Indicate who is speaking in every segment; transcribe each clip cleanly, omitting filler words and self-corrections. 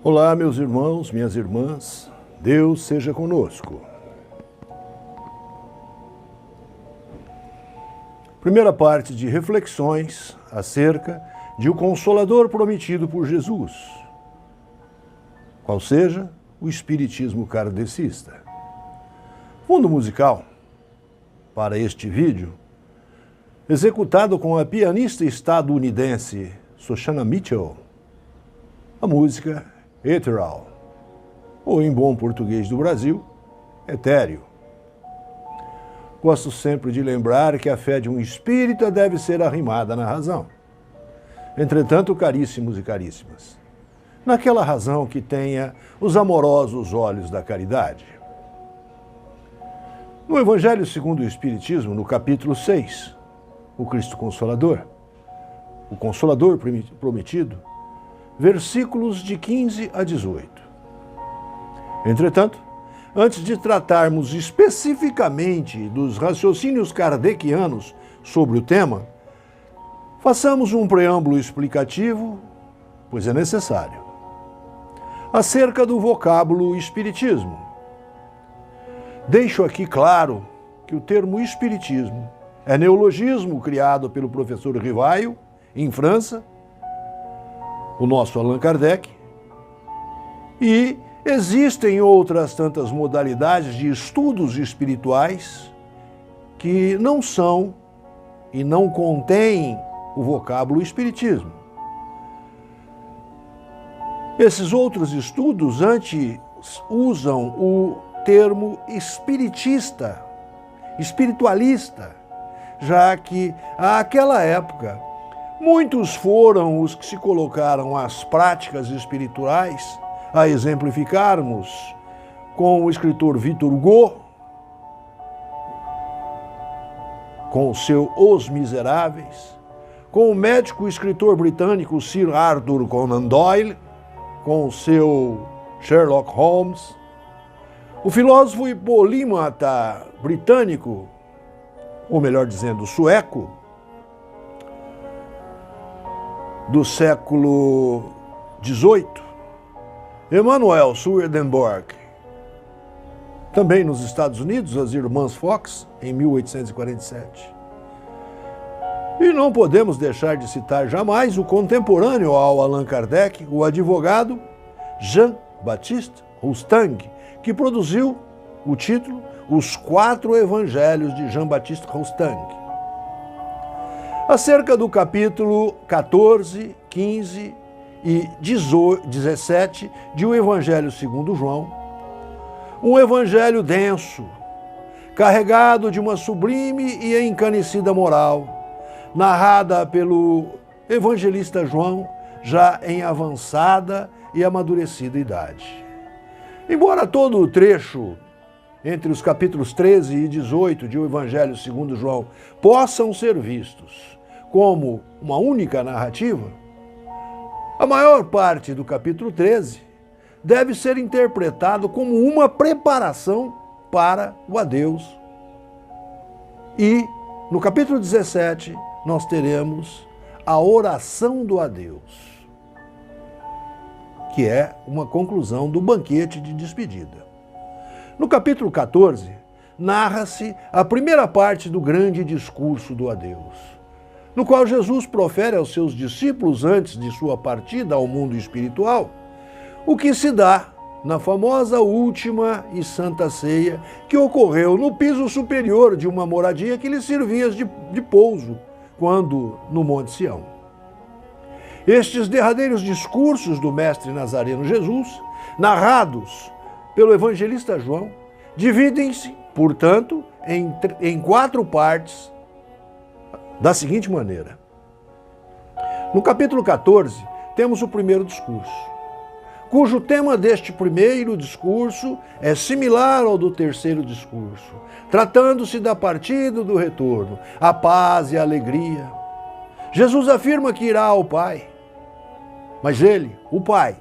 Speaker 1: Olá, meus irmãos, minhas irmãs, Deus seja conosco. Primeira parte de reflexões acerca de o Consolador prometido por Jesus, qual seja o Espiritismo kardecista. Fundo musical para este vídeo, executado com a pianista estadunidense Shoshana Mitchell, a música Ethereal, ou em bom português do Brasil, etéreo. Gosto sempre de lembrar que a fé de um espírita deve ser arrimada na razão. Entretanto, caríssimos e caríssimas, naquela razão que tenha os amorosos olhos da caridade. No Evangelho segundo o Espiritismo, no capítulo 6, o Cristo Consolador, o Consolador prometido, versículos de 15 a 18. Entretanto, antes de tratarmos especificamente dos raciocínios kardecianos sobre o tema, façamos um preâmbulo explicativo, pois é necessário, acerca do vocábulo espiritismo. Deixo aqui claro que o termo espiritismo é neologismo criado pelo professor Rivaio, em França, o nosso Allan Kardec, e existem outras tantas modalidades de estudos espirituais que não são e não contêm o vocábulo espiritismo. Esses outros estudos antes usam o termo espiritista, espiritualista, já que àquela época muitos foram os que se colocaram às práticas espirituais, a exemplificarmos com o escritor Victor Hugo, com o seu Os Miseráveis, com o médico e escritor britânico Sir Arthur Conan Doyle, com o seu Sherlock Holmes, o filósofo e polímata britânico, ou melhor dizendo, sueco, do século XVIII, Emanuel Swedenborg. Também nos Estados Unidos, as irmãs Fox, em 1847. E não podemos deixar de citar jamais o contemporâneo ao Allan Kardec, o advogado Jean-Baptiste Rostand, que produziu o título Os Quatro Evangelhos de Jean-Baptiste Rostand. Acerca do capítulo 14, 15 e 17 de O Evangelho segundo João, um evangelho denso, carregado de uma sublime e encanecida moral, narrada pelo evangelista João, já em avançada e amadurecida idade. Embora todo o trecho entre os capítulos 13 e 18 de O Evangelho segundo João possam ser vistos como uma única narrativa, a maior parte do capítulo 13 deve ser interpretado como uma preparação para o adeus. E no capítulo 17 nós teremos a oração do adeus, que é uma conclusão do banquete de despedida. No capítulo 14, narra-se a primeira parte do grande discurso do adeus, no qual Jesus profere aos seus discípulos antes de sua partida ao mundo espiritual, o que se dá na famosa última e santa ceia que ocorreu no piso superior de uma moradia que lhe servia de pouso, quando no Monte Sião. Estes derradeiros discursos do mestre Nazareno Jesus, narrados pelo evangelista João, dividem-se, portanto, em quatro partes, da seguinte maneira. No capítulo 14, temos o primeiro discurso, cujo tema deste primeiro discurso é similar ao do terceiro discurso, tratando-se da partida e do retorno, a paz e a alegria. Jesus afirma que irá ao Pai, mas ele, o Pai,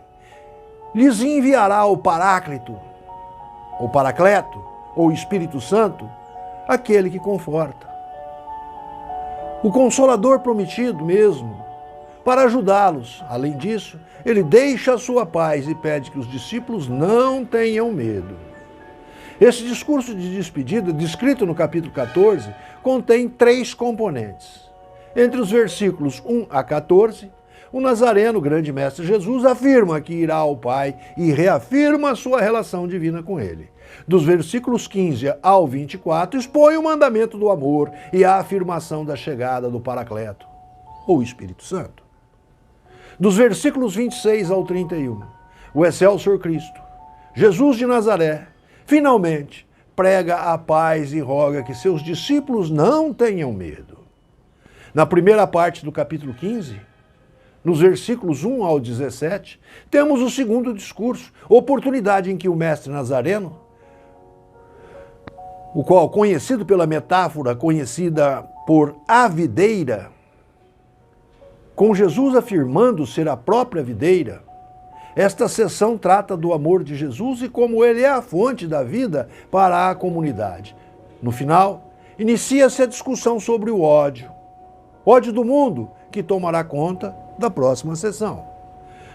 Speaker 1: lhes enviará o Paráclito, ou Paracleto, ou Espírito Santo, aquele que conforta. O Consolador prometido mesmo, para ajudá-los. Além disso, ele deixa a sua paz e pede que os discípulos não tenham medo. Esse discurso de despedida, descrito no capítulo 14, contém 3 componentes. Entre os versículos 1 a 14, o Nazareno, grande mestre Jesus, afirma que irá ao Pai e reafirma a sua relação divina com ele. Dos versículos 15 ao 24, expõe o mandamento do amor e a afirmação da chegada do Paracleto, ou Espírito Santo. Dos versículos 26 ao 31, o Excelsior Cristo, Jesus de Nazaré, finalmente prega a paz e roga que seus discípulos não tenham medo. Na primeira parte do capítulo 15, nos versículos 1 ao 17, temos o segundo discurso, oportunidade em que o mestre Nazareno, o qual, conhecido pela metáfora conhecida por a videira, com Jesus afirmando ser a própria videira, esta sessão trata do amor de Jesus e como ele é a fonte da vida para a comunidade. No final, inicia-se a discussão sobre o ódio do mundo, que tomará conta da próxima sessão.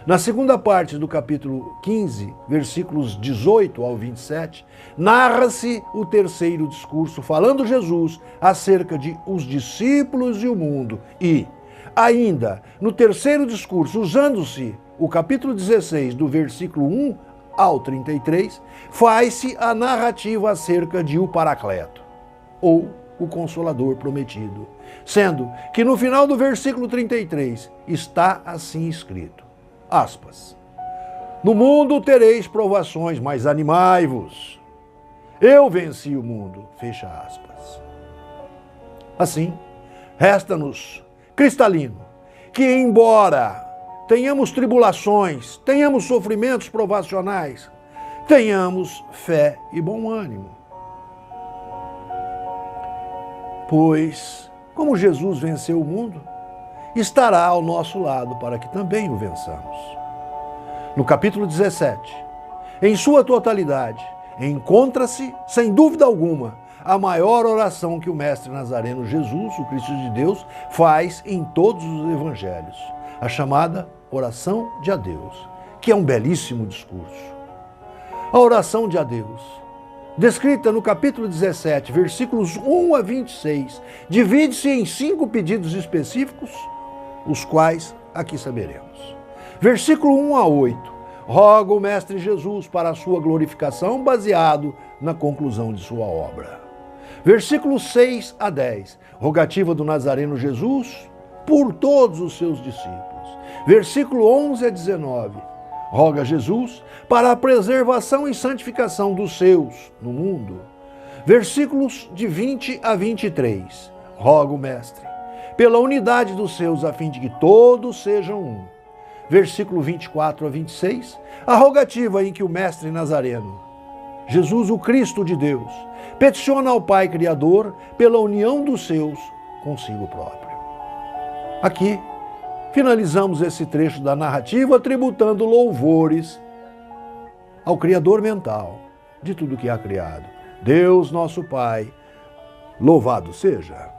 Speaker 1: Na segunda parte do capítulo 15, versículos 18 ao 27, narra-se o terceiro discurso, falando Jesus acerca de os discípulos e o mundo. E, ainda, no terceiro discurso, usando-se o capítulo 16, do versículo 1 ao 33, faz-se a narrativa acerca de o Paracleto, ou o Consolador prometido, sendo que no final do versículo 33 está assim escrito, aspas, no mundo tereis provações, mas animai-vos, eu venci o mundo, fecha aspas. Assim, resta-nos cristalino que, embora tenhamos tribulações, tenhamos sofrimentos provacionais, tenhamos fé e bom ânimo. Pois, como Jesus venceu o mundo, estará ao nosso lado para que também o vençamos. No capítulo 17, em sua totalidade, encontra-se, sem dúvida alguma, a maior oração que o mestre Nazareno Jesus, o Cristo de Deus, faz em todos os evangelhos, a chamada oração de adeus, que é um belíssimo discurso. A oração de adeus, descrita no capítulo 17, versículos 1 a 26, divide-se em 5 pedidos específicos, os quais aqui saberemos. Versículo 1 a 8, roga o Mestre Jesus para a sua glorificação, baseado na conclusão de sua obra. Versículos 6 a 10, rogativa do Nazareno Jesus por todos os seus discípulos. Versículo 11 a 19, roga Jesus para a preservação e santificação dos seus no mundo. Versículos de 20 a 23, roga o Mestre pela unidade dos seus, a fim de que todos sejam um. Versículo 24 a 26, a rogativa em que o Mestre Nazareno, Jesus, o Cristo de Deus, peticiona ao Pai Criador pela união dos seus consigo próprio. Aqui, finalizamos esse trecho da narrativa tributando louvores ao Criador mental de tudo que há criado. Deus, nosso Pai, louvado seja.